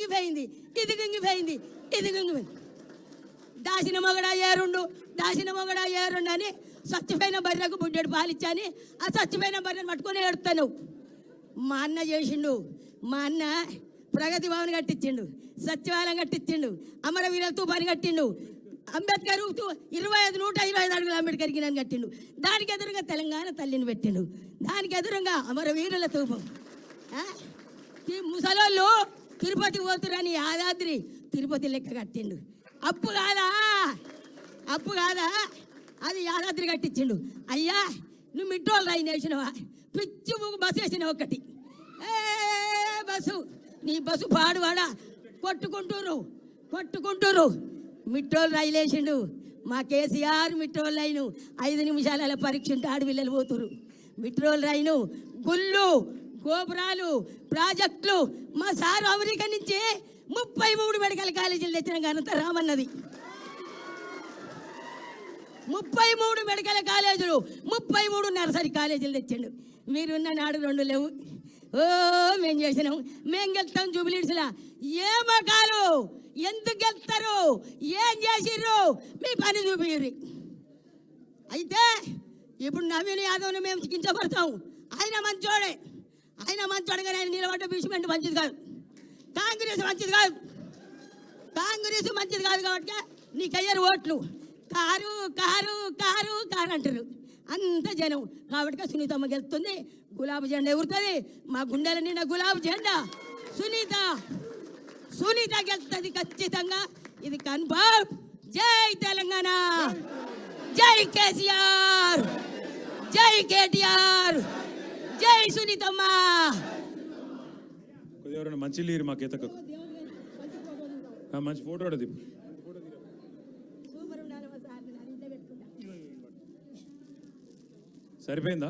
గింగిపోయింది, ఇది గింగిపోయింది, ఇది గింగిపోయింది. దాసిన మొగడా ఏరుండు, దాసిన మొగడా ఏరుండు అని చచ్చిపోయిన బర్రెకు బుడ్డెడు పాలిచ్చాని ఆ చచ్చిపోయిన బర్రెను పట్టుకొని ఏడుతాను. మా అన్న చేసిండు, మా అన్న ప్రగతి భవన్ కట్టించిండు, సచివాలయం కట్టించిండు, అమరవీరుల తూపాన్ని కట్టిండు, అంబేద్కర్ 125 అడుగుల అంబేద్కర్కి నన్ను కట్టిండు. దానికి ఎదురుగా తెలంగాణ తల్లిని పెట్టిండు, దానికి ఎదురుగా అమరవీరుల తూపం. ముసలోళ్ళు తిరుపతి పోతురని యాదాద్రి తిరుపతి లెక్క కట్టిండు. అప్పు కాదా, అప్పు కాదా, అది యాదాద్రి కట్టించిండు. అయ్యా నువ్వు మిట్టోళ్ళు రైన్ వేసినవా, పిచ్చి బస్సు వేసినావు ఒకటి, బస్సు నీ బస్సు పాడువాడా కొట్టుకుంటూరు. మిట్టోళ్ళు రైలు వేసిండు. మా కేసీఆర్ మిట్రోల్ రైను 5 నిమిషాల పరీక్ష ఉంటే ఆడపిల్లలు పోతురు. మిట్రోల్ రైను, గుళ్ళు, గోపురాలు, ప్రాజెక్టులు. మా సారు అమెరికా నుంచి 33 మెడికల్ కాలేజీలు తెచ్చిన ఘనత రామన్నది. 33 మెడికల్ కాలేజీలు, 33 నర్సరీ కాలేజీలు తెచ్చిండు. మీరున్న నాడు 2 లేవు. మేము చేసినాం, మేము గెలుస్తాం జూబిలీడ్స్లా. ఏ మకాలు ఎందుకు గెలుస్తారు, ఏం చేసిర్రు, మీ పని చూపిర్రి. అయితే ఇప్పుడు నవీన్ యాదవ్ని మేము కించపడతాం. ఆయన మంచోడే కానీ ఆయన నిలబడ్డ బీచ్మెంట్ మంచిది కాదు, కాంగ్రెస్ మంచిది కాదు కాబట్టి నీకు అయ్యారు ఓట్లు. కారు కారు కారు కారు అంటారు అంత జనం. కాబట్టి సునీతమ్మ గెలుస్తుంది, గులాబీ జెండా ఎగురుతుంది. మా గుండెల నిండా గులాబీ జెండా. సునీత గెలుస్తుంది ఖచ్చితంగా, ఇది కన్ఫర్మ్. జై తెలంగాణ, జై కేసీఆర్, జై కేటీఆర్, జై సునీతమ్మ. మంచి లీరు మా కేతకు మంచి ఫోటో సరిపోయిందా?